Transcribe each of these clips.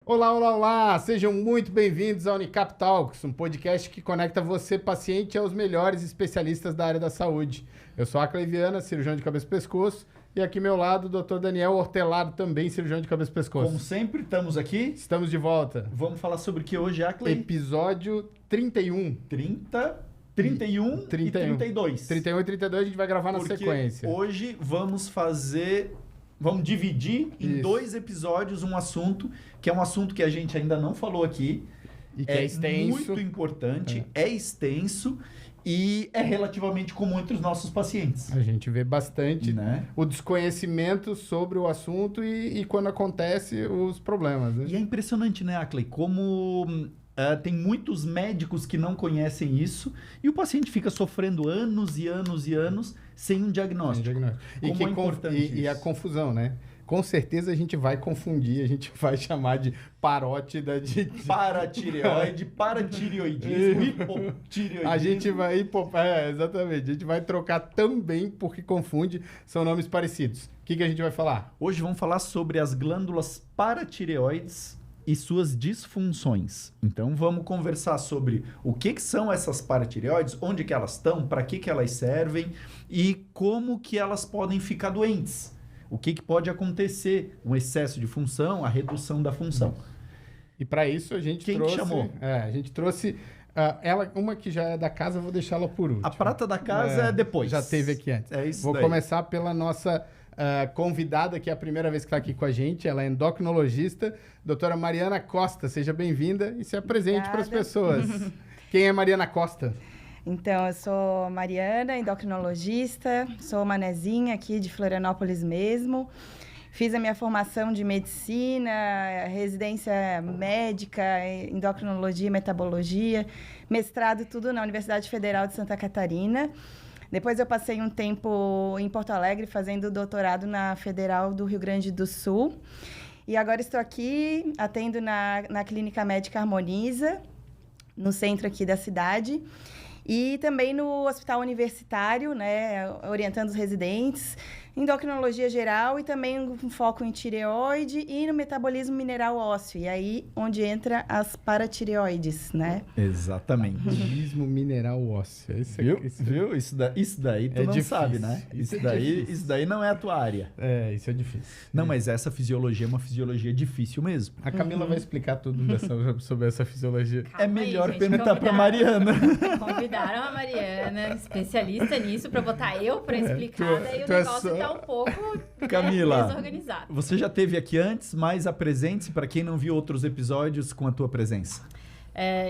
Olá, olá, olá! Sejam muito bem-vindos ao Unicap Talks, um podcast que conecta você, paciente, aos melhores especialistas da área da saúde. Eu sou a Cleiviana, cirurgião de cabeça e pescoço, e aqui ao meu lado o Dr. Daniel Hortelado, também cirurgião de cabeça e pescoço. Como sempre, estamos aqui. Estamos de volta. Vamos falar sobre o que hoje, Acley? Episódio 31. 30, 31 e 32. 31 e 32 a gente vai gravar na Porque sequência. hoje vamos dividir em dois episódios um assunto, que é um assunto que a gente ainda não falou aqui. E que é extenso. Muito importante, é extenso e é relativamente comum entre os nossos pacientes. A gente vê bastante, né? O desconhecimento sobre o assunto e quando acontece os problemas. Né? E é impressionante, né, Acley? Como tem muitos médicos que não conhecem isso e o paciente fica sofrendo anos e anos e anos sem um diagnóstico. E a confusão, né? Com certeza a gente vai confundir, a gente vai chamar de parótida, de paratireoide, paratireoidismo, hipotireoidismo. A gente vai... exatamente. A gente vai trocar também porque confunde, são nomes parecidos. O que a gente vai falar? Hoje vamos falar sobre as glândulas paratireoides e suas disfunções. Então vamos conversar sobre o que são essas paratireoides, onde que elas estão, para que elas servem e como que elas podem ficar doentes. O que pode acontecer? Um excesso de função, a redução da função. E para isso a gente trouxe... Quem chamou? A gente trouxe... uma que já é da casa, vou deixá-la por último. A prata da casa é depois. Já teve aqui antes. É isso. Vou começar pela nossa convidada, que é a primeira vez que está aqui com a gente. Ela é endocrinologista, doutora Mariana Costa. Seja bem-vinda e se apresente para as pessoas. Quem é Mariana Costa? Então, eu sou Mariana, endocrinologista, sou manezinha aqui de Florianópolis mesmo. Fiz a minha formação de medicina, residência médica, endocrinologia e metabologia, mestrado, tudo na Universidade Federal de Santa Catarina. Depois eu passei um tempo em Porto Alegre fazendo doutorado na Federal do Rio Grande do Sul. E agora estou aqui, atendo na Clínica Médica Harmoniza, no centro aqui da cidade. E também no hospital universitário, né, orientando os residentes, endocrinologia geral e também com foco em tireoide e no metabolismo mineral ósseo. E aí, onde entra as paratireoides, né? Exatamente. Metabolismo mineral ósseo. Viu? Isso daí tu não difícil. sabe, né? Isso daí não é a tua área. Isso é difícil. Não, mas essa fisiologia é uma fisiologia difícil mesmo. A Camila vai explicar tudo sobre essa fisiologia. Calma é melhor perguntar para Mariana. Convidaram a Mariana, especialista nisso, para botar eu para explicar, daí o negócio tá um pouco Camila, desorganizado. Você já esteve aqui antes, mas apresente-se para quem não viu outros episódios com a tua presença.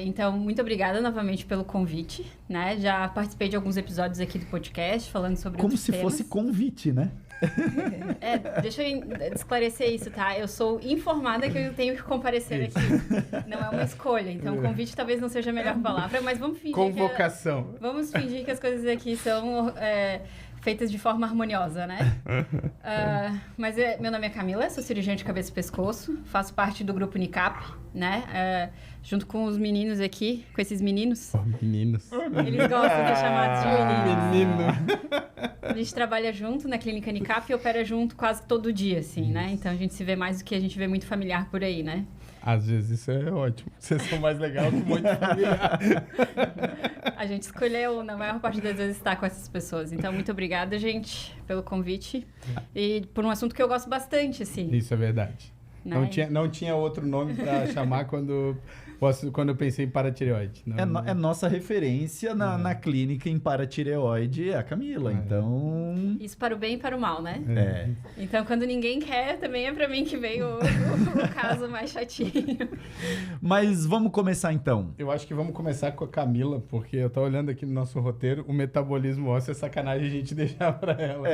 Então, muito obrigada novamente pelo convite, né? Já participei de alguns episódios aqui do podcast, falando sobre como outros se temas. Fosse convite, né? Deixa eu esclarecer isso, tá? Eu sou informada que eu tenho que comparecer aqui. Não é uma escolha, então convite talvez não seja a melhor palavra, mas vamos fingir Convocação. Vamos fingir que as coisas aqui são feitas de forma harmoniosa, né? Mas meu nome é Camila, sou cirurgiã de cabeça e pescoço, faço parte do grupo Unicap, né? Junto com os meninos aqui, com esses meninos. Meninos. Eles gostam de ser chamados de meninos. Menino. A gente trabalha junto na clínica Unicap e opera junto quase todo dia, assim, né? Então a gente se vê mais do que a gente vê muito familiar por aí, né? Às vezes isso é ótimo. Vocês são mais legal que muito familiar. A gente escolheu, na maior parte das vezes, estar com essas pessoas. Então, muito obrigada, gente, pelo convite. E por um assunto que eu gosto bastante, assim. Isso é verdade. Né? Não tinha outro nome para chamar quando eu pensei em paratireoide. É nossa referência na clínica em paratireoide, é a Camila. Então... Isso para o bem e para o mal, né? Então, quando ninguém quer, também é para mim que veio o caso mais chatinho. Mas vamos começar, então. Eu acho que vamos começar com a Camila, porque eu tô olhando aqui no nosso roteiro, o metabolismo ósseo é sacanagem a gente deixar para ela.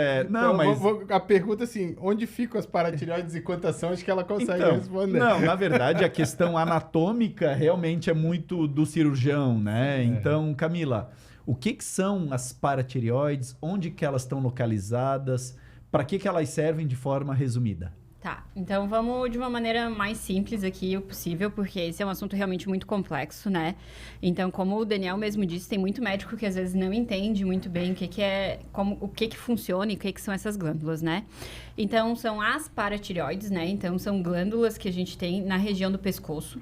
A pergunta assim, onde ficam as paratireoides e quantas são? Acho que ela consegue responder. Não, na verdade, a questão anatômica realmente é muito do cirurgião, né? Então, Camila, o que são as paratireoides? Onde que elas estão localizadas? Para que elas servem de forma resumida? Tá, então vamos de uma maneira mais simples aqui o possível, porque esse é um assunto realmente muito complexo, né? Então, como o Daniel mesmo disse, tem muito médico que às vezes não entende muito bem o que é, o que funciona e o que são essas glândulas, né? Então, são as paratireoides, né? Então, são glândulas que a gente tem na região do pescoço.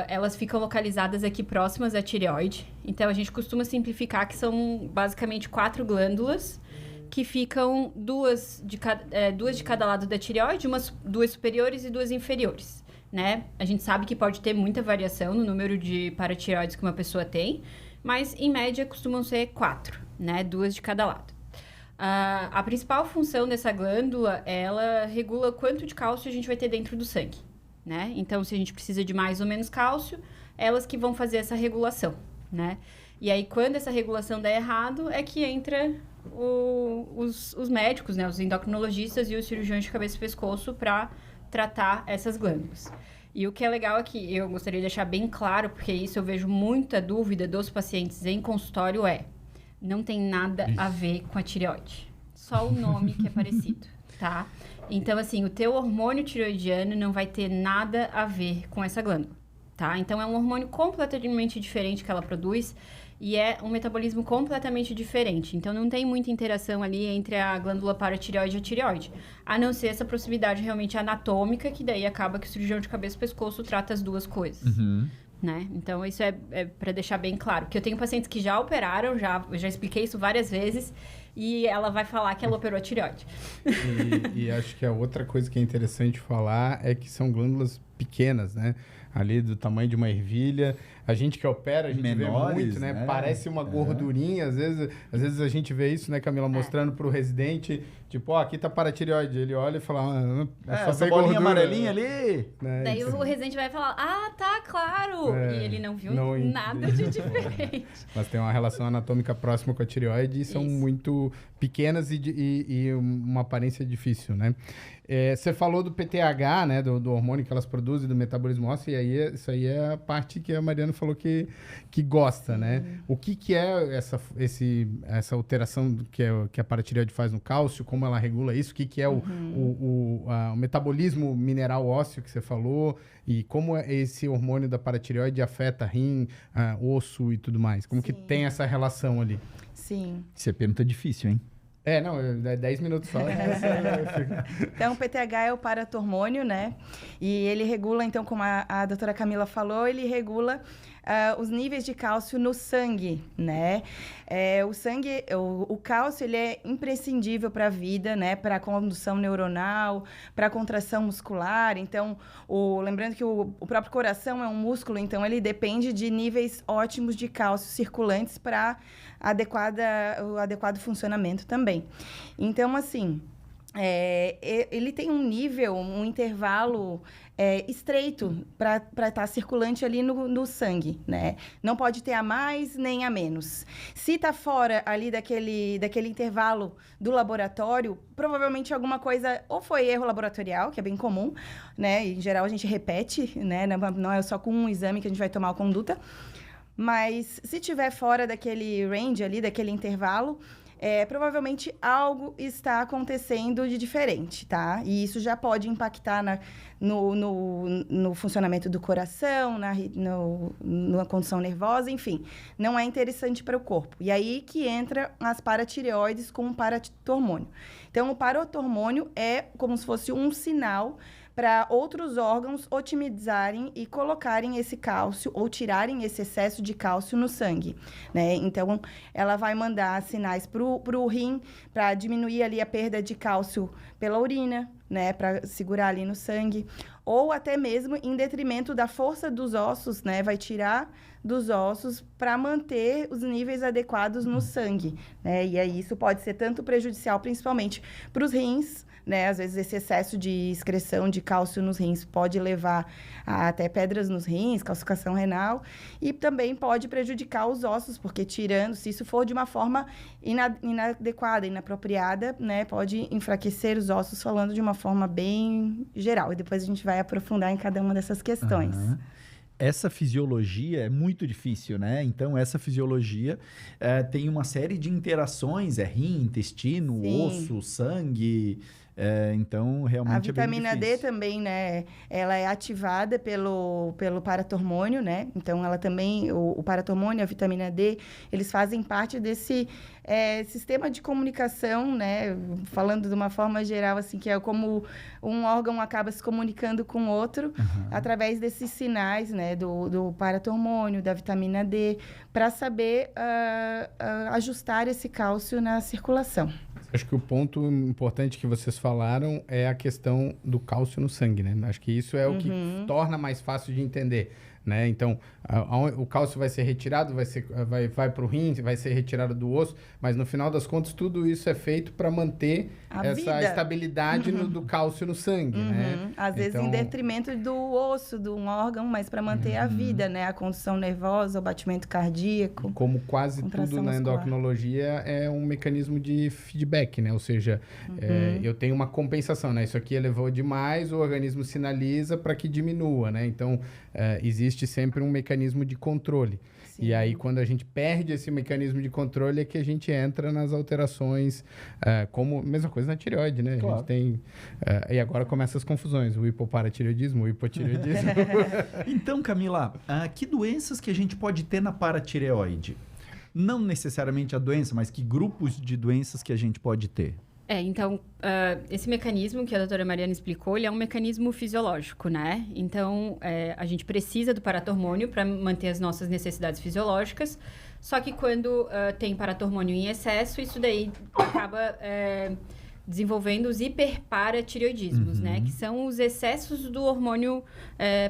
Elas ficam localizadas aqui próximas à tireoide. Então, a gente costuma simplificar que são basicamente 4 glândulas que ficam duas de cada lado da tireoide, duas superiores e 2 inferiores, né? A gente sabe que pode ter muita variação no número de paratireoides que uma pessoa tem, mas em média costumam ser 4, né? 2 de cada lado. A principal função dessa glândula, ela regula quanto de cálcio a gente vai ter dentro do sangue, né? Então, se a gente precisa de mais ou menos cálcio, elas que vão fazer essa regulação, né? E aí, quando essa regulação der errado, é que entra os médicos, né? Os endocrinologistas e os cirurgiões de cabeça e pescoço para tratar essas glândulas. E o que é legal aqui, eu gostaria de deixar bem claro, porque isso eu vejo muita dúvida dos pacientes em consultório, não tem nada a ver com a tireoide. Só o nome que é parecido, tá? Então, assim, o teu hormônio tireoidiano não vai ter nada a ver com essa glândula, tá? Então, é um hormônio completamente diferente que ela produz e é um metabolismo completamente diferente. Então, não tem muita interação ali entre a glândula paratireoide e a tireoide, a não ser essa proximidade realmente anatômica, que daí acaba que o cirurgião de cabeça e pescoço trata as duas coisas. Né? Então, isso é para deixar bem claro. Porque eu tenho pacientes que já operaram, eu já expliquei isso várias vezes, e ela vai falar que ela operou a tireoide. E acho que a outra coisa que é interessante falar é que são glândulas pequenas, né? Ali do tamanho de uma ervilha. A gente que opera, a gente menores, vê muito, né? Parece uma gordurinha. Às vezes a gente vê isso, né, Camila? Mostrando pro residente, tipo, aqui tá paratireoide. Ele olha e fala, só essa bolinha amarelinha ali. Né? Daí o residente vai falar, tá, claro. E ele não viu nada de diferente. Mas tem uma relação anatômica próxima com a tireoide e são muito pequenas e uma aparência difícil, né? Você falou do PTH, né? Do hormônio que elas produzem, do metabolismo ósseo, e aí isso aí é a parte que a Mariana falou que gosta, né? O que é essa alteração que a paratireoide faz no cálcio? Como ela regula isso? O que é o metabolismo mineral ósseo que você falou? E como esse hormônio da paratireoide afeta rim, osso e tudo mais? Como que tem essa relação ali? Sim. Isso é pergunta difícil, hein? Não, é 10 minutos só. Então, o PTH é o paratormônio, né? E ele regula, então, como a doutora Camila falou, ele regula os níveis de cálcio no sangue, né? O cálcio, ele é imprescindível para a vida, né? Para a condução neuronal, para a contração muscular. Então, lembrando que o próprio coração é um músculo, então ele depende de níveis ótimos de cálcio circulantes para o adequado funcionamento também. Então, assim, ele tem um intervalo estreito para estar circulante ali no sangue, né? Não pode ter a mais nem a menos. Se está fora ali daquele intervalo do laboratório, provavelmente alguma coisa, ou foi erro laboratorial, que é bem comum, né? Em geral, a gente repete, né? Não é só com um exame que a gente vai tomar a conduta. Mas se estiver fora daquele range ali, daquele intervalo, provavelmente algo está acontecendo de diferente, tá? E isso já pode impactar no funcionamento do coração, na condição nervosa, enfim. Não é interessante para o corpo. E aí que entra as paratireoides com o paratormônio. Então, o paratormônio é como se fosse um sinal para outros órgãos otimizarem e colocarem esse cálcio ou tirarem esse excesso de cálcio no sangue, né? Então, ela vai mandar sinais para o rim para diminuir ali a perda de cálcio pela urina, né? Para segurar ali no sangue. Ou até mesmo em detrimento da força dos ossos, né? Vai tirar dos ossos para manter os níveis adequados no sangue, né? E aí isso pode ser tanto prejudicial, principalmente para os rins, né? Às vezes esse excesso de excreção de cálcio nos rins pode levar a até pedras nos rins, calcificação renal, e também pode prejudicar os ossos, porque se isso for de uma forma inadequada, inapropriada, né? Pode enfraquecer os ossos, falando de uma forma bem geral. E depois a gente vai aprofundar em cada uma dessas questões. Essa fisiologia é muito difícil, né? Então, essa fisiologia tem uma série de interações, rim, intestino, Sim. osso, sangue, Então, realmente A é bem vitamina D difícil. também, né? Ela é ativada pelo paratormônio, né? Então, ela também, o paratormônio e a vitamina D, eles fazem parte desse sistema de comunicação, né? Falando de uma forma geral, assim, que é como um órgão acaba se comunicando com o outro através desses sinais, né? Do paratormônio, da vitamina D, para saber ajustar esse cálcio na circulação. Acho que o ponto importante que vocês falaram é a questão do cálcio no sangue, né? Acho que isso é o que torna mais fácil de entender, né? Então, o cálcio vai ser retirado, vai para o rim, vai ser retirado do osso, mas no final das contas tudo isso é feito para manter essa estabilidade do cálcio no sangue, né? Às vezes em detrimento do osso, de um órgão, mas para manter a vida, né? A condução nervosa, o batimento cardíaco. Como quase tudo na endocrinologia é um mecanismo de feedback, né? Ou seja, eu tenho uma compensação, né? Isso aqui elevou demais, o organismo sinaliza para que diminua, né? Então, existe sempre um mecanismo de controle. Sim. E aí, quando a gente perde esse mecanismo de controle, é que a gente entra nas alterações, como mesma coisa na tireoide, né? Claro. A gente tem... e agora começam as confusões, o hipoparatireoidismo, o hipotireoidismo. Então, Camila, que doenças que a gente pode ter na paratireoide? Não necessariamente a doença, mas que grupos de doenças que a gente pode ter? Então, esse mecanismo que a doutora Mariana explicou, ele é um mecanismo fisiológico, né? Então, a gente precisa do paratormônio para manter as nossas necessidades fisiológicas, só que quando tem paratormônio em excesso, isso daí acaba desenvolvendo os hiperparatireoidismos, né? Que são os excessos do hormônio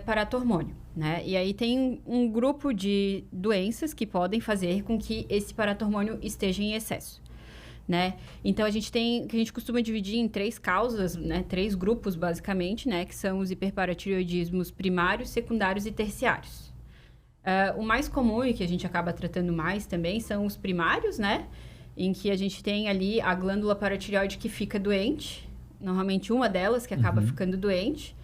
paratormônio, né? E aí tem um grupo de doenças que podem fazer com que esse paratormônio esteja em excesso. Né? Então, a gente costuma dividir em 3 causas, né? 3 grupos, basicamente, né? Que são os hiperparatireoidismos primários, secundários e terciários. O mais comum e que a gente acaba tratando mais também são os primários, né? Em que a gente tem ali a glândula paratireoide que fica doente, normalmente uma delas que acaba ficando doente,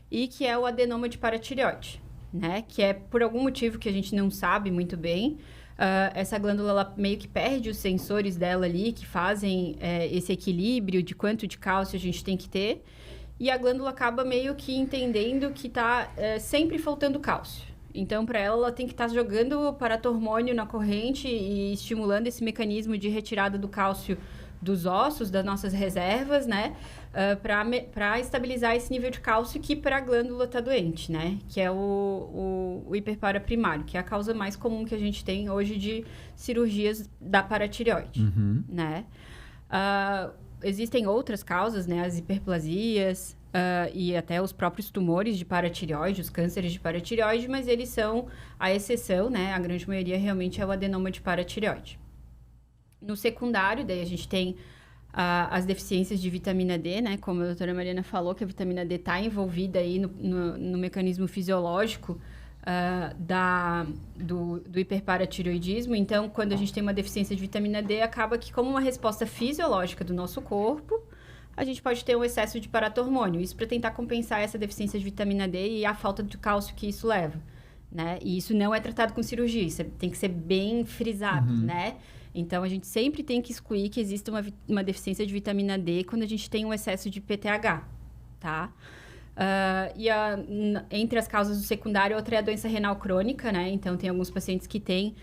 e que é o adenoma de paratireoide, né? Que é por algum motivo que a gente não sabe muito bem. Essa glândula, ela meio que perde os sensores dela ali, que fazem esse equilíbrio de quanto de cálcio a gente tem que ter. E a glândula acaba meio que entendendo que está sempre faltando cálcio. Então, para ela tem que estar jogando paratormônio na corrente e estimulando esse mecanismo de retirada do cálcio dos ossos, das nossas reservas, né? Para estabilizar esse nível de cálcio que para a glândula está doente, né? Que é o hiperpara primário, que é a causa mais comum que a gente tem hoje de cirurgias da paratireoide, né? Existem outras causas, né? As hiperplasias e até os próprios tumores de paratireoide, os cânceres de paratireoide, mas eles são a exceção, né? A grande maioria realmente é o adenoma de paratireoide. No secundário, daí a gente tem as deficiências de vitamina D, né? Como a doutora Mariana falou, que a vitamina D está envolvida aí no mecanismo fisiológico do hiperparatireoidismo. Então, quando a gente tem uma deficiência de vitamina D, acaba que, como uma resposta fisiológica do nosso corpo, a gente pode ter um excesso de paratormônio. Isso para tentar compensar essa deficiência de vitamina D e a falta de cálcio que isso leva, né? E isso não é tratado com cirurgia, isso tem que ser bem frisado, né? Então, a gente sempre tem que excluir que exista uma deficiência de vitamina D quando a gente tem um excesso de PTH, tá? Entre as causas do secundário, outra é a doença renal crônica, né? Então, tem alguns pacientes que têm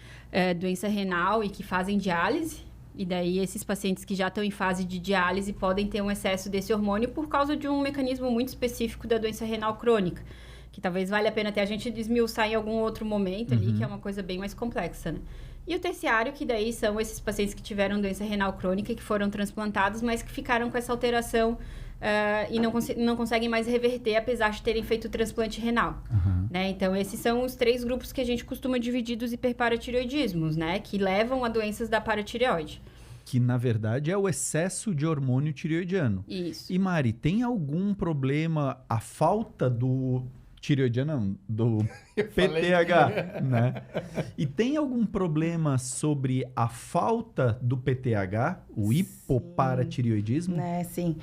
doença renal e que fazem diálise. E daí, esses pacientes que já estão em fase de diálise podem ter um excesso desse hormônio por causa de um mecanismo muito específico da doença renal crônica, que talvez valha a pena até a gente desmiuçar em algum outro momento ali, que é uma coisa bem mais complexa, né? E o terciário, que daí são esses pacientes que tiveram doença renal crônica e que foram transplantados, mas que ficaram com essa alteração e não conseguem mais reverter, apesar de terem feito o transplante renal. Né? Então, esses são os 3 grupos que a gente costuma dividir dos hiperparatireoidismos, né? Que levam a doenças da paratireoide. Que, na verdade, é o excesso de hormônio tireoidiano. Isso. E, Mari, tem algum problema, a falta do tireoidiano, do PTH, né? E tem algum problema sobre a falta do PTH, o hipoparatireoidismo? Sim.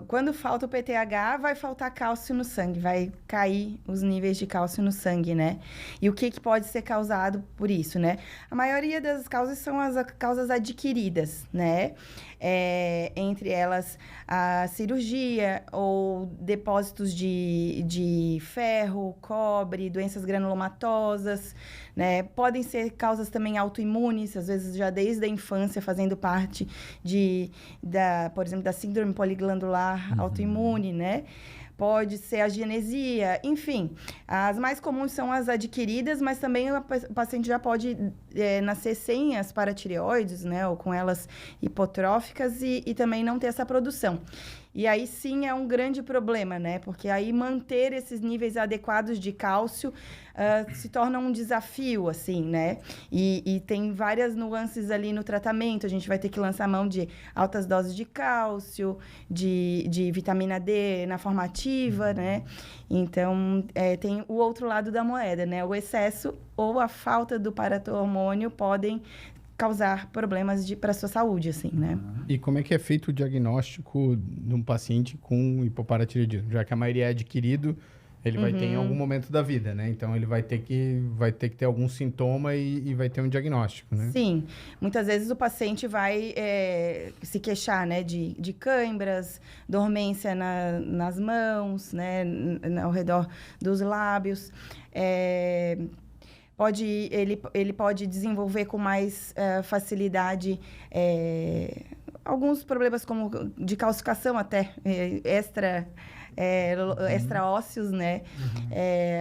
Quando falta o PTH, vai faltar cálcio no sangue, vai cair os níveis de cálcio no sangue, né? E o que pode ser causado por isso, né? A maioria das causas são as causas adquiridas, né? entre elas a cirurgia ou depósitos de ferro, cobre, doenças granulomatosas, né? Podem ser causas também autoimunes, às vezes já desde a infância, fazendo parte por exemplo, da síndrome poliglandular autoimune, né? Pode ser a genesia, enfim. As mais comuns são as adquiridas, mas também o paciente já pode nascer sem as paratireoides, né? Ou com elas hipotróficas e também não ter essa produção. E aí sim é um grande problema, né? Porque aí manter esses níveis adequados de cálcio se torna um desafio, assim, né? E tem várias nuances ali no tratamento. A gente vai ter que lançar mão de altas doses de cálcio, de vitamina D na forma ativa, né? Então, tem o outro lado da moeda, né? O excesso ou a falta do paratormônio podem causar problemas para a sua saúde, assim, né? E como é que é feito o diagnóstico de um paciente com hipoparatireoidismo? Já que a maioria é adquirido, ele vai ter em algum momento da vida, né? Então, ele vai ter que ter algum sintoma e vai ter um diagnóstico, né? Sim. Muitas vezes o paciente vai se queixar, né? De câimbras, dormência nas mãos, né? Ao redor dos lábios. Ele pode desenvolver com mais facilidade alguns problemas como de calcificação até extra-ósseos, né?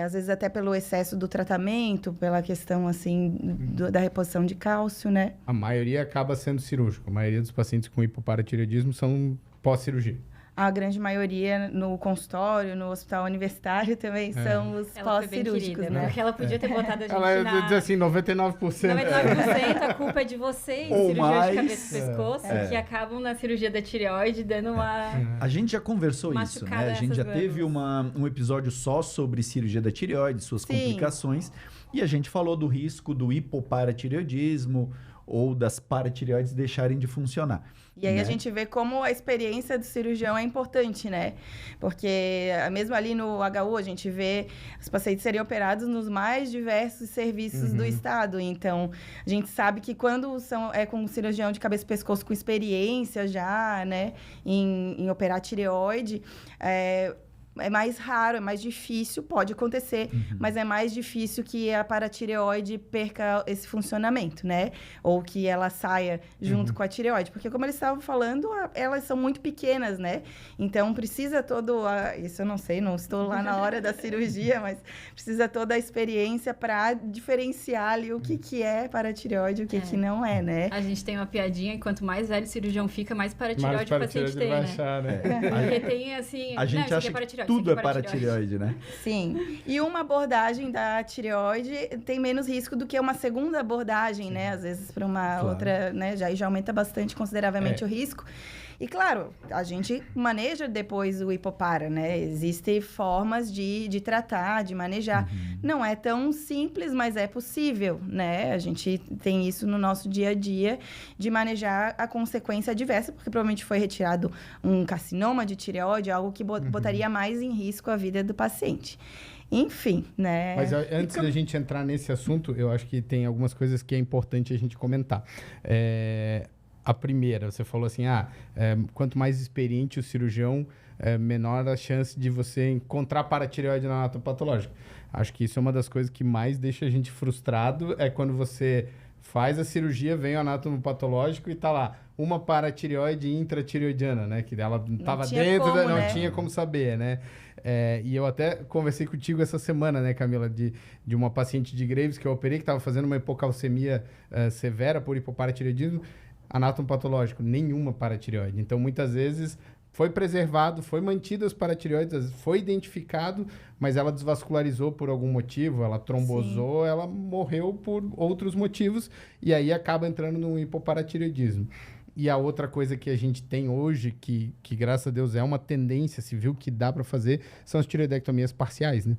Às vezes até pelo excesso do tratamento, pela questão, assim, da reposição de cálcio, né? A maioria acaba sendo cirúrgico. A maioria dos pacientes com hipoparatireoidismo são pós-cirurgia. A grande maioria no consultório, no hospital universitário também são os pós-cirúrgicos, né? Porque ela podia ter botado a gente ela diz assim, 99%. 99% a culpa é de vocês, ou cirurgiões mais, de cabeça e pescoço, que acabam na cirurgia da tireoide dando uma... A gente já conversou isso, né? A gente já teve um episódio só sobre cirurgia da tireoide, suas complicações, e a gente falou do risco do hipoparatireoidismo ou das paratireoides deixarem de funcionar. E aí a gente vê como a experiência do cirurgião é importante, né? Porque mesmo ali no HU, a gente vê os pacientes serem operados nos mais diversos serviços do estado. Então, a gente sabe que quando com um cirurgião de cabeça e pescoço com experiência já, né? Em operar tireoide, é mais raro, é mais difícil, pode acontecer, mas é mais difícil que a paratireoide perca esse funcionamento, né? Ou que ela saia junto com a tireoide. Porque, como eles estavam falando, elas são muito pequenas, né? Então, precisa isso eu não sei, não estou lá na hora da cirurgia, mas precisa toda a experiência para diferenciar ali o que é paratireoide e o que não é, né? A gente tem uma piadinha, e quanto mais velho o cirurgião fica, mais paratireoide o paciente tem, né? Achar, né? Porque tem, assim... A gente acha que tudo é paratireoide, né? Sim. E uma abordagem da tireoide tem menos risco do que uma segunda abordagem, né? Às vezes para uma outra, né? Já aumenta bastante, consideravelmente o risco. E, claro, a gente maneja depois o hipopara, né? Existem formas de tratar, de manejar. Não é tão simples, mas é possível, né? A gente tem isso no nosso dia a dia, de manejar a consequência adversa, porque provavelmente foi retirado um carcinoma de tireoide, algo que botaria mais em risco a vida do paciente. Enfim, né? Mas antes da gente entrar nesse assunto, eu acho que tem algumas coisas que é importante a gente comentar. A primeira, você falou assim, quanto mais experiente o cirurgião, menor a chance de você encontrar paratireoide na anatopatológica. Acho que isso é uma das coisas que mais deixa a gente frustrado, é quando você faz a cirurgia, vem o anatopatológico e tá lá, uma paratireoide intratireoidiana, né? Que ela estava dentro, não tinha como saber, né? E eu até conversei contigo essa semana, né, Camila, de uma paciente de Graves que eu operei, que estava fazendo uma hipocalcemia severa por hipoparatireoidismo, anatopatológico, nenhuma paratireoide. Então, muitas vezes, foi preservado, foi mantido as paratireoides, foi identificado, mas ela desvascularizou por algum motivo, ela trombosou, ela morreu por outros motivos, e aí acaba entrando no hipoparatireoidismo. E a outra coisa que a gente tem hoje, que graças a Deus é uma tendência, se viu que dá para fazer, são as tireoidectomias parciais, né?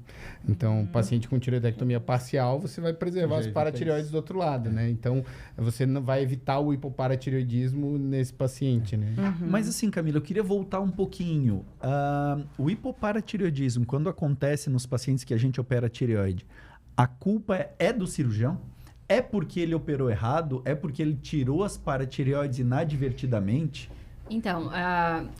Então, paciente com tireoidectomia parcial, você vai preservar as paratireoides do outro lado, né? Então, você não vai evitar o hipoparatireoidismo nesse paciente, né? Mas assim, Camila, eu queria voltar um pouquinho. O hipoparatireoidismo, quando acontece nos pacientes que a gente opera a tireoide, a culpa é do cirurgião? É porque ele operou errado? É porque ele tirou as paratireoides inadvertidamente? Então,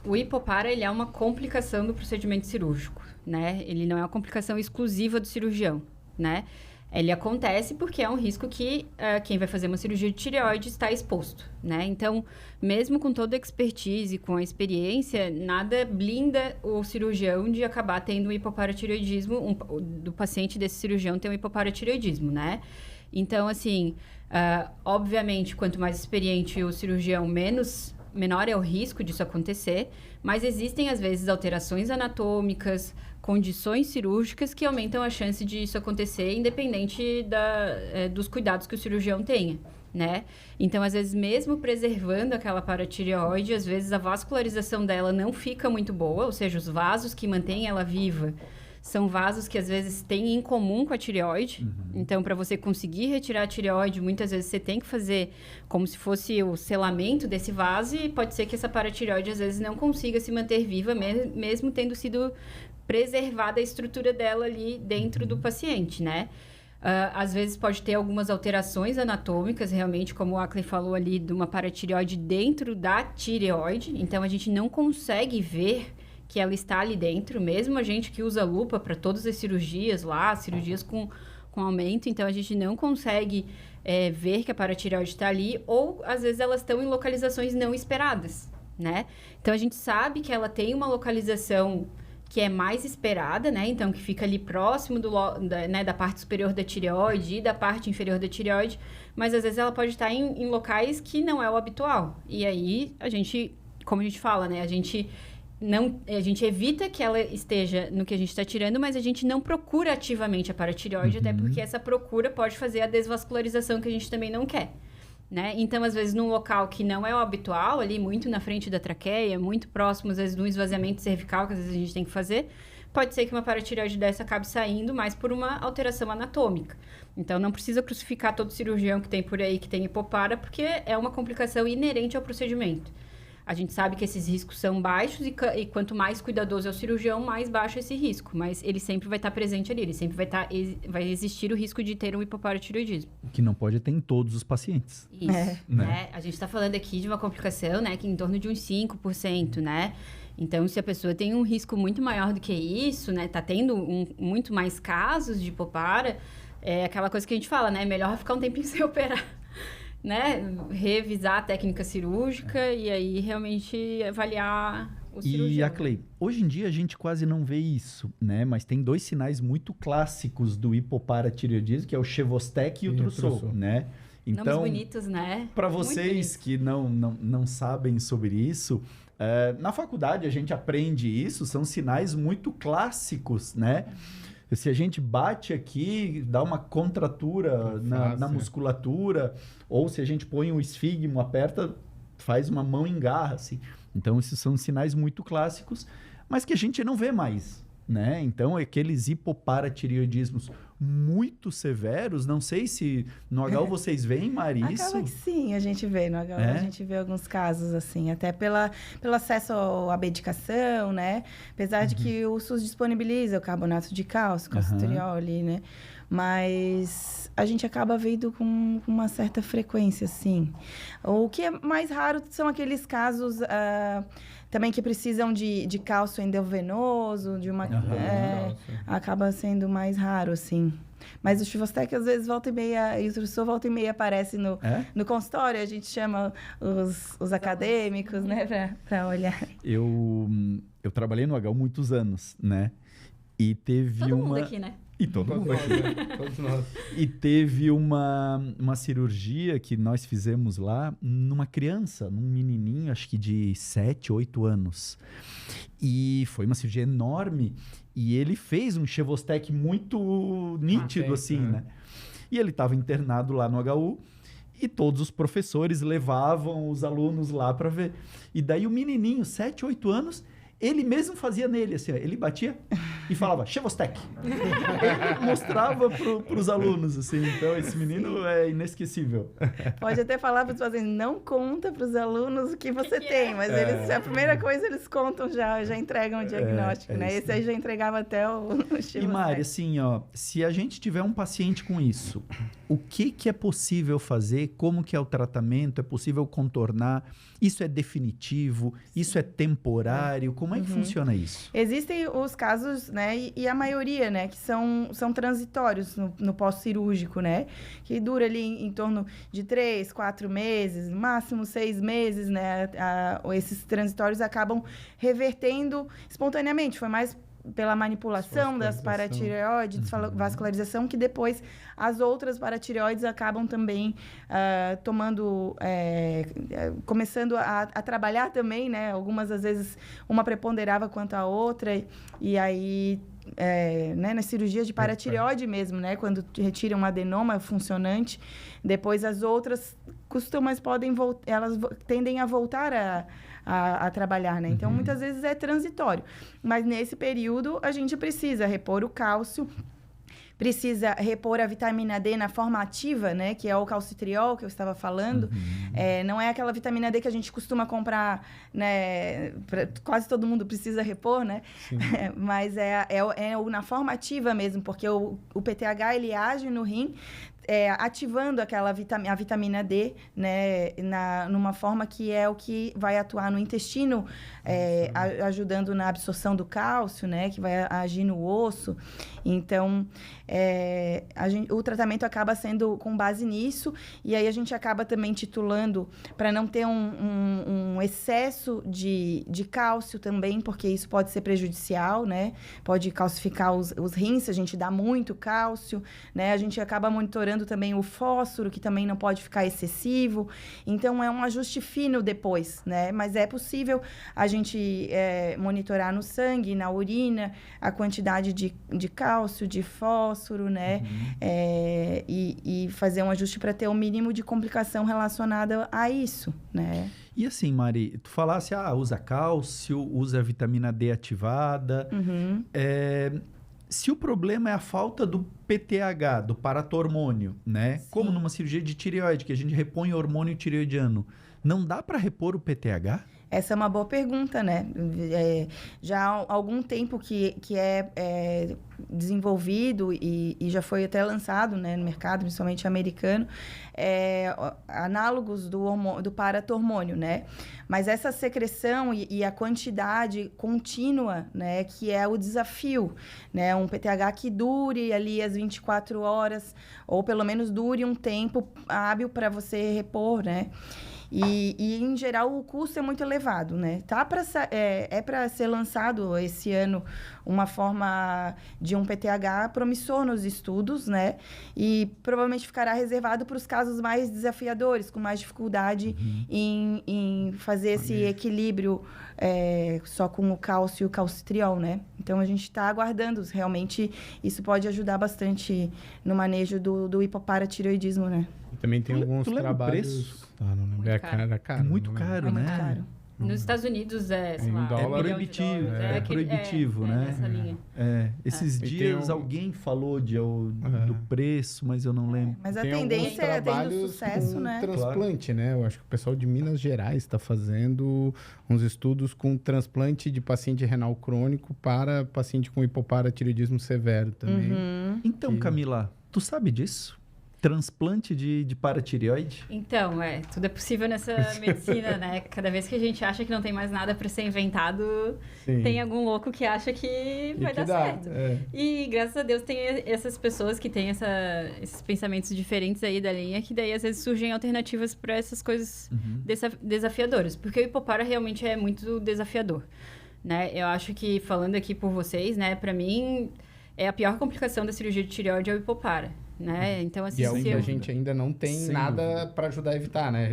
o hipopara, ele é uma complicação do procedimento cirúrgico, né? Ele não é uma complicação exclusiva do cirurgião, né? Ele acontece porque é um risco que quem vai fazer uma cirurgia de tireoide está exposto, né? Então, mesmo com toda a expertise, com a experiência, nada blinda o cirurgião de acabar tendo um hipoparatireoidismo, do paciente desse cirurgião ter um hipoparatireoidismo, né? Então, assim, obviamente, quanto mais experiente o cirurgião, menor é o risco disso acontecer, mas existem, às vezes, alterações anatômicas, condições cirúrgicas que aumentam a chance disso acontecer, independente dos cuidados que o cirurgião tenha, né? Então, às vezes, mesmo preservando aquela paratireoide, às vezes a vascularização dela não fica muito boa, ou seja, os vasos que mantêm ela viva são vasos que, às vezes, têm em comum com a tireoide. Então, para você conseguir retirar a tireoide, muitas vezes você tem que fazer como se fosse o selamento desse vaso e pode ser que essa paratireoide, às vezes, não consiga se manter viva, mesmo tendo sido preservada a estrutura dela ali dentro do paciente, né? Às vezes pode ter algumas alterações anatômicas, realmente, como o Ackley falou ali, de uma paratireoide dentro da tireoide. Então, a gente não consegue ver que ela está ali dentro, mesmo a gente que usa lupa para todas as cirurgias lá, cirurgias com aumento, então a gente não consegue ver que a paratireoide está ali, ou às vezes elas estão em localizações não esperadas, né? Então a gente sabe que ela tem uma localização que é mais esperada, né? Então que fica ali próximo da parte superior da tireoide e da parte inferior da tireoide, mas às vezes ela pode estar em locais que não é o habitual. E aí a gente, como a gente fala, né? A gente evita que ela esteja no que a gente está tirando, mas a gente não procura ativamente a paratireoide, até porque essa procura pode fazer a desvascularização que a gente também não quer, né? Então, às vezes, num local que não é o habitual, ali muito na frente da traqueia, muito próximo, às vezes, de um esvaziamento cervical, que às vezes a gente tem que fazer, pode ser que uma paratireoide dessa acabe saindo mais por uma alteração anatômica. Então, não precisa crucificar todo cirurgião que tem por aí, que tem hipopara, porque é uma complicação inerente ao procedimento. A gente sabe que esses riscos são baixos e quanto mais cuidadoso é o cirurgião, mais baixo é esse risco. Mas ele sempre vai estar presente ali, ele sempre vai existir o risco de ter um hipoparatireoidismo. O que não pode ter em todos os pacientes. Isso, né? A gente está falando aqui de uma complicação, né, que é em torno de uns 5%, né? Então, se a pessoa tem um risco muito maior do que isso, né, tá tendo muito mais casos de hipopara, é aquela coisa que a gente fala, né? Melhor ficar um tempinho sem operar. Né, revisar a técnica cirúrgica e aí realmente avaliar o cirurgião. E a Clay, hoje em dia a gente quase não vê isso, né? Mas tem 2 sinais muito clássicos do hipoparatireoidismo, que é o Chevostek e o Trousseau, né? Então, nomes bonitos, né? Para vocês que não sabem sobre isso, na faculdade a gente aprende isso, são sinais muito clássicos, né? Se a gente bate aqui, dá uma contratura na musculatura, ou se a gente põe um esfigmo, aperta, faz uma mão em garra, assim. Então, esses são sinais muito clássicos, mas que a gente não vê mais, né? Então, aqueles hipoparatireoidismos muito severos, não sei se no HU vocês veem, Mari, isso? Acaba que sim, a gente vê no HU, a gente vê alguns casos assim, até pelo acesso à medicação, né? Apesar de que o SUS disponibiliza o carbonato de cálcio, calcitriol ali, né? Mas a gente acaba vendo com uma certa frequência, assim. O que é mais raro são aqueles casos também que precisam de cálcio endovenoso, de uma... acaba sendo mais raro, assim. Mas o Chevostek, às vezes, volta e meia, e o Trousseau volta e meia aparece no consultório. A gente chama os acadêmicos, né, para olhar. Eu trabalhei no HU muitos anos, né? E teve todo mundo aqui, né? E todo mundo aqui. Todos nós. E teve uma cirurgia que nós fizemos lá numa criança, num menininho, acho que de 7, 8 anos. E foi uma cirurgia enorme. E ele fez um Chevostek muito nítido, assim, né? E ele estava internado lá no HU. E todos os professores levavam os alunos lá para ver. E daí o menininho, 7, 8 anos, ele mesmo fazia nele, assim, ó, ele batia e falava, Chevostec. Ele mostrava para os alunos, assim. Então, esse menino é inesquecível. Pode até falar para os pacientes, não conta para os alunos o que você tem, mas eles, a primeira coisa eles contam já entregam o diagnóstico, né? Esse aí já entregava até o E Mari, assim, ó, se a gente tiver um paciente com isso, o que é possível fazer? Como que é o tratamento? É possível contornar? Isso é definitivo? Isso é temporário? Como é que funciona isso? Existem os casos, né, e a maioria, né, que são transitórios no pós-cirúrgico, né, que dura ali em torno de 3, 4 meses, no máximo 6 meses, né, esses transitórios acabam revertendo espontaneamente, foi mais pela manipulação das paratireoides, vascularização, que depois as outras paratireoides acabam também começando a trabalhar também, né? Algumas, às vezes, uma preponderava quanto a outra, e aí, né, nas cirurgias de paratireoide mesmo, né? Quando retiram um adenoma funcionante, depois as outras elas tendem a voltar a trabalhar, né? Então, muitas vezes é transitório. Mas, nesse período, a gente precisa repor o cálcio, precisa repor a vitamina D na forma ativa, né? Que é o calcitriol, que eu estava falando. Não é aquela vitamina D que a gente costuma comprar, né? Quase todo mundo precisa repor, né? Mas é na forma ativa mesmo, porque o PTH, ele age no rim, ativando a vitamina D, né, numa forma que é o que vai atuar no intestino, ajudando na absorção do cálcio, né, que vai agir no osso. Então, o tratamento acaba sendo com base nisso, e aí a gente acaba também titulando para não ter um excesso de cálcio também, porque isso pode ser prejudicial, né? Pode calcificar os rins se a gente dá muito cálcio, né? A gente acaba monitorando também o fósforo, que também não pode ficar excessivo. Então, é um ajuste fino depois, né? Mas é possível a gente monitorar no sangue, na urina, a quantidade de cálcio, de fósforo, né? E fazer um ajuste para ter o mínimo de complicação relacionada a isso, né? E assim, Mari, tu falasse, usa cálcio, usa vitamina D ativada. Se o problema é a falta do PTH, do paratormônio, né? Sim. Como numa cirurgia de tireoide, que a gente repõe hormônio tireoidiano, não dá para repor o PTH? Essa é uma boa pergunta, né? Já há algum tempo que é desenvolvido e já foi até lançado, né, no mercado, principalmente americano, análogos do paratormônio, né? Mas essa secreção e a quantidade contínua, né, que é o desafio, né? Um PTH que dure ali as 24 horas, ou pelo menos dure um tempo hábil para você repor, né? E, em geral, o custo é muito elevado, né? Para ser lançado esse ano uma forma de um PTH promissor nos estudos, né? E provavelmente ficará reservado para os casos mais desafiadores, com mais dificuldade em fazer esse equilíbrio só com o cálcio e o calcitriol, né? Então, a gente está aguardando. Realmente, isso pode ajudar bastante no manejo do hipoparatireoidismo, né? Também tem alguns tu lembra trabalhos... o preço? Não lembro. Muito caro. É muito caro, É né? muito caro. Nos Estados Unidos sei lá, dólar. $1 milhão de dólares. É proibitivo, né? Nessa linha. Esses E dias tem alguém falou do preço, mas eu não lembro. Mas a Tem tendência alguns é tendo trabalhos sucesso, com né? transplante, né? Eu acho que o pessoal de Minas Gerais está fazendo uns estudos com transplante de paciente renal crônico para paciente com hipoparatireoidismo severo também. Então, Camila, tu sabe disso? Transplante de paratireoide? Então, tudo é possível nessa medicina, né? Cada vez que a gente acha que não tem mais nada para ser inventado, Sim. tem algum louco que acha que vai dar certo. E graças a Deus tem essas pessoas que têm esses pensamentos diferentes aí da linha, que daí às vezes surgem alternativas para essas coisas desafiadoras. Porque o hipopara realmente é muito desafiador, né? Eu acho que, falando aqui por vocês, né? Para mim, é a pior complicação da cirurgia de tireoide é o hipopara. Né? Então, assim, E é o que a gente ainda não tem nada para ajudar a evitar, né? A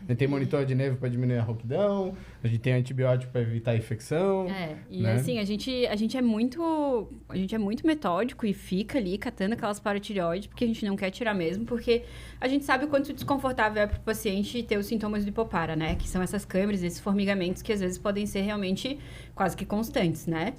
gente tem monitor de nervo para diminuir a rouquidão, a gente tem antibiótico para evitar a infecção. E né? assim, a gente é muito metódico e fica ali catando aquelas paratireoides, porque a gente não quer tirar mesmo, porque a gente sabe o quanto desconfortável é para o paciente ter os sintomas do hipopara, né? Que são essas câimbras, esses formigamentos que às vezes podem ser realmente quase que constantes, né?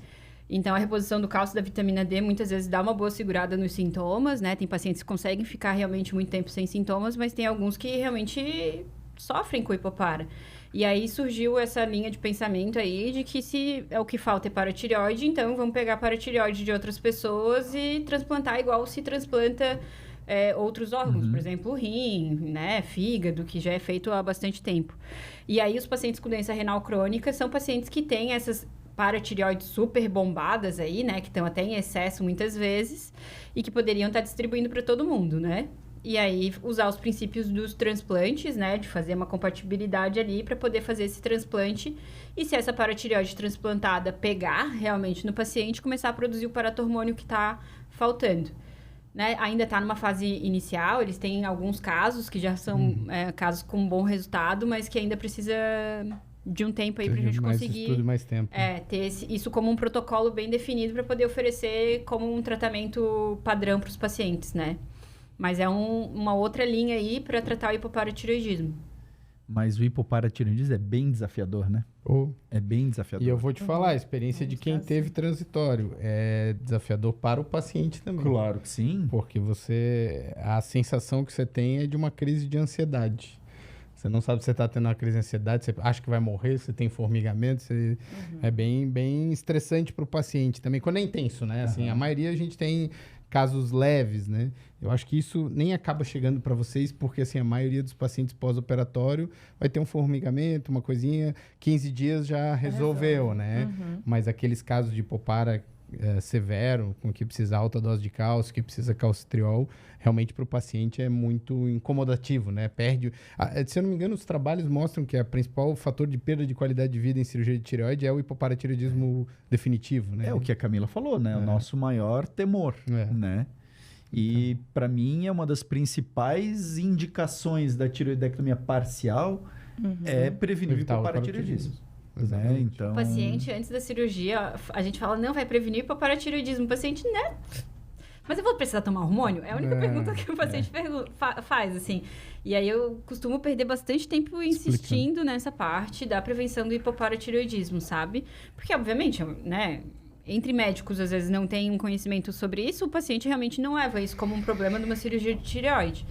Então, a reposição do cálcio e da vitamina D muitas vezes dá uma boa segurada nos sintomas, né? Tem pacientes que conseguem ficar realmente muito tempo sem sintomas, mas tem alguns que realmente sofrem com hipopara. E aí surgiu essa linha de pensamento aí de que se é o que falta é paratireoide, então vamos pegar paratireoide de outras pessoas e transplantar igual se transplanta outros órgãos, por exemplo, o rim, né, fígado, que já é feito há bastante tempo. E aí os pacientes com doença renal crônica são pacientes que têm essas paratireoides super bombadas aí, né, que estão até em excesso muitas vezes e que poderiam estar distribuindo para todo mundo, né? E aí usar os princípios dos transplantes, né, de fazer uma compatibilidade ali para poder fazer esse transplante e se essa paratireoide transplantada pegar realmente no paciente, começar a produzir o paratormônio que está faltando. Né? Ainda está numa fase inicial, eles têm alguns casos que já são casos com bom resultado, mas que ainda precisa de um tempo aí para a gente conseguir estudo, mais tempo. Ter isso como um protocolo bem definido para poder oferecer como um tratamento padrão para os pacientes, né? Mas é uma outra linha aí para tratar o hipoparatireoidismo. Mas o hipoparatireoidismo é bem desafiador, né? É bem desafiador. E eu vou te falar, a experiência de quem teve transitório é desafiador para o paciente também. Claro que sim. Porque a sensação que você tem é de uma crise de ansiedade. Você não sabe se você está tendo uma crise de ansiedade, você acha que vai morrer, você tem formigamento, é bem estressante para o paciente também, quando é intenso, né? Assim, a maioria a gente tem casos leves, né? Eu acho que isso nem acaba chegando para vocês, porque assim, a maioria dos pacientes pós-operatório vai ter um formigamento, uma coisinha, 15 dias já resolveu, né? Mas aqueles casos de hipopara severo, com que precisa alta dose de cálcio, que precisa calcitriol, realmente para o paciente é muito incomodativo, né? Se eu não me engano, os trabalhos mostram que o principal fator de perda de qualidade de vida em cirurgia de tireoide é o hipoparatireoidismo definitivo, né? É o que a Camila falou, né? O nosso maior temor, né? E para mim é uma das principais indicações da tireoidectomia parcial é prevenir o hipoparatireoidismo. Né? Então... O paciente, antes da cirurgia, a gente fala, não, vai prevenir o hipoparatireoidismo. O paciente, né? Mas eu vou precisar tomar hormônio? É a única pergunta que o paciente faz, assim. E aí eu costumo perder bastante tempo insistindo nessa parte da prevenção do hipoparatireoidismo, sabe? Porque, obviamente, né... Entre médicos, às vezes, não tem um conhecimento sobre isso, o paciente realmente não leva isso como um problema de uma cirurgia de tireoide.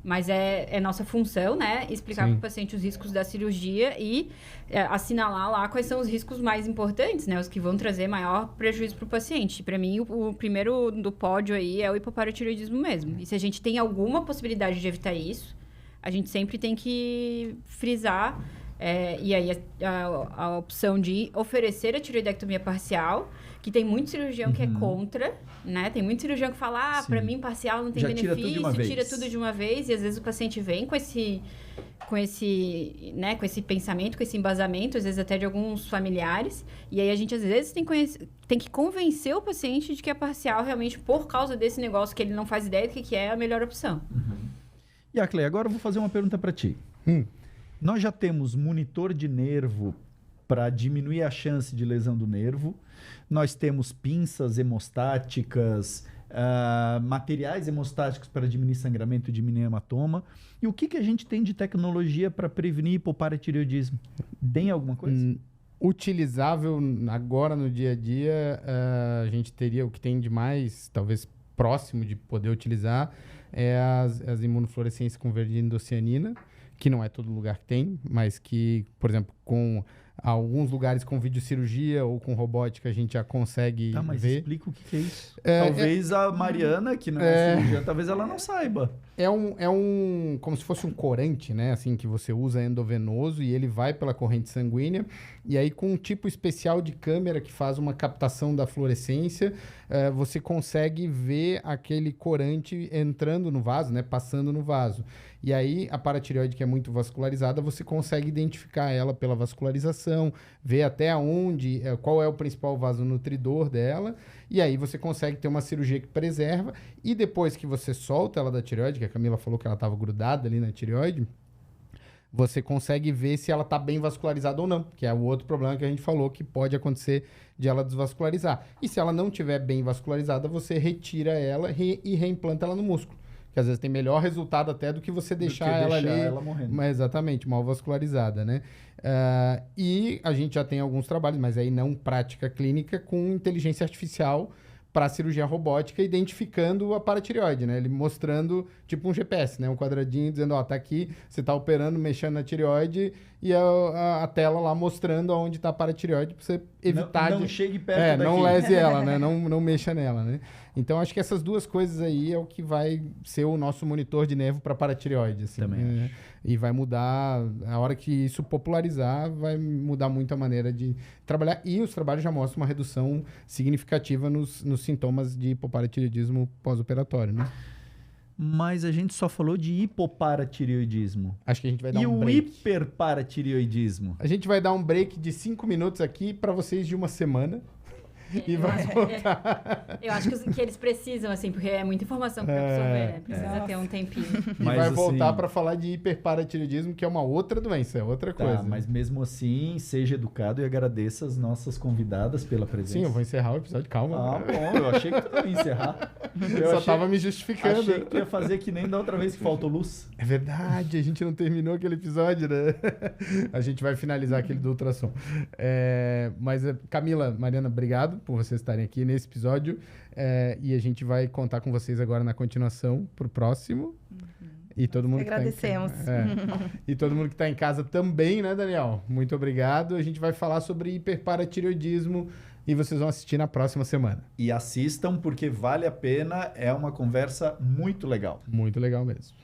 Mas é nossa função, né? Explicar para o paciente os riscos da cirurgia e assinalar lá quais são os riscos mais importantes, né? Os que vão trazer maior prejuízo para o paciente. Para mim, o primeiro do pódio aí é o hipoparatireoidismo mesmo. E se a gente tem alguma possibilidade de evitar isso, a gente sempre tem que frisar. E aí a opção de oferecer a tireoidectomia parcial, que tem muito cirurgião que é contra, né? Tem muito cirurgião que fala, para mim parcial não tem benefício, tira tudo de uma vez. E às vezes o paciente vem com esse pensamento, com esse embasamento, às vezes até de alguns familiares. E aí a gente às vezes tem que convencer o paciente de que a parcial realmente, por causa desse negócio que ele não faz ideia do que é a melhor opção. E a Clei, agora eu vou fazer uma pergunta para ti. Nós já temos monitor de nervo para diminuir a chance de lesão do nervo. Nós temos pinças hemostáticas, materiais hemostáticos para diminuir sangramento e diminuir hematoma. E o que a gente tem de tecnologia para prevenir hipoparatireoidismo? Tem alguma coisa? Utilizável agora no dia a dia, a gente teria o que tem de mais, talvez próximo de poder utilizar, é as imunofluorescências com verdinidocianina, que não é todo lugar que tem, mas que, por exemplo, com alguns lugares com videocirurgia ou com robótica a gente já consegue ver. Explica o que é isso. Talvez a Mariana, que não é cirurgiã, talvez ela não saiba. É como se fosse um corante, né? Assim, que você usa endovenoso e ele vai pela corrente sanguínea. E aí, com um tipo especial de câmera que faz uma captação da fluorescência, você consegue ver aquele corante entrando no vaso, né? Passando no vaso. E aí, a paratireoide, que é muito vascularizada, você consegue identificar ela pela vascularização, ver até onde, qual é o principal vasonutridor dela, e aí você consegue ter uma cirurgia que preserva, e depois que você solta ela da tireoide, que a Camila falou que ela estava grudada ali na tireoide, você consegue ver se ela está bem vascularizada ou não, que é o outro problema que a gente falou, que pode acontecer de ela desvascularizar. E se ela não estiver bem vascularizada, você retira ela e reimplanta ela no músculo, que às vezes tem melhor resultado até do que você deixar ela ali... ela morrendo. Exatamente, mal vascularizada, né? E a gente já tem alguns trabalhos, mas aí não prática clínica, com inteligência artificial para cirurgia robótica, identificando a paratireoide, né? Ele mostrando, tipo um GPS, né? Um quadradinho dizendo, ó, tá aqui, você tá operando, mexendo na tireoide, e a tela lá mostrando onde tá a paratireoide, para você evitar... Não chegue perto daqui. Não lese ela, né? Não mexa nela, né? Então, acho que essas duas coisas aí é o que vai ser o nosso monitor de nervo para paratireoide, assim. Também acho. E vai mudar, a hora que isso popularizar, vai mudar muito a maneira de trabalhar. E os trabalhos já mostram uma redução significativa nos sintomas de hipoparatireoidismo pós-operatório, né? Mas a gente só falou de hipoparatireoidismo. Acho que a gente vai dar E um o break. hiperparatireoidismo? A gente vai dar um break de 5 minutos aqui para vocês de uma semana. E vai voltar. Eu acho que eles precisam, assim, porque é muita informação para absorver, né? Precisa ter um tempinho. E Mas, vai voltar assim, para falar de hiperparatireoidismo, que é uma outra doença, é outra coisa. Mas mesmo assim, seja educado e agradeça as nossas convidadas pela presença. Sim, eu vou encerrar o episódio, calma. Ah, bom, eu achei que tu não ia encerrar. Eu só tava me justificando. Achei que tu ia fazer que nem da outra vez que faltou luz. É verdade, a gente não terminou aquele episódio, né? A gente vai finalizar aquele do ultrassom. Mas, Camila, Mariana, obrigado por vocês estarem aqui nesse episódio. E a gente vai contar com vocês agora na continuação pro próximo. E todo mundo Agradecemos. E todo mundo que está em casa também, né, Daniel? Muito obrigado. A gente vai falar sobre hiperparatireoidismo e vocês vão assistir na próxima semana. E assistam porque vale a pena, é uma conversa muito legal. Muito legal mesmo.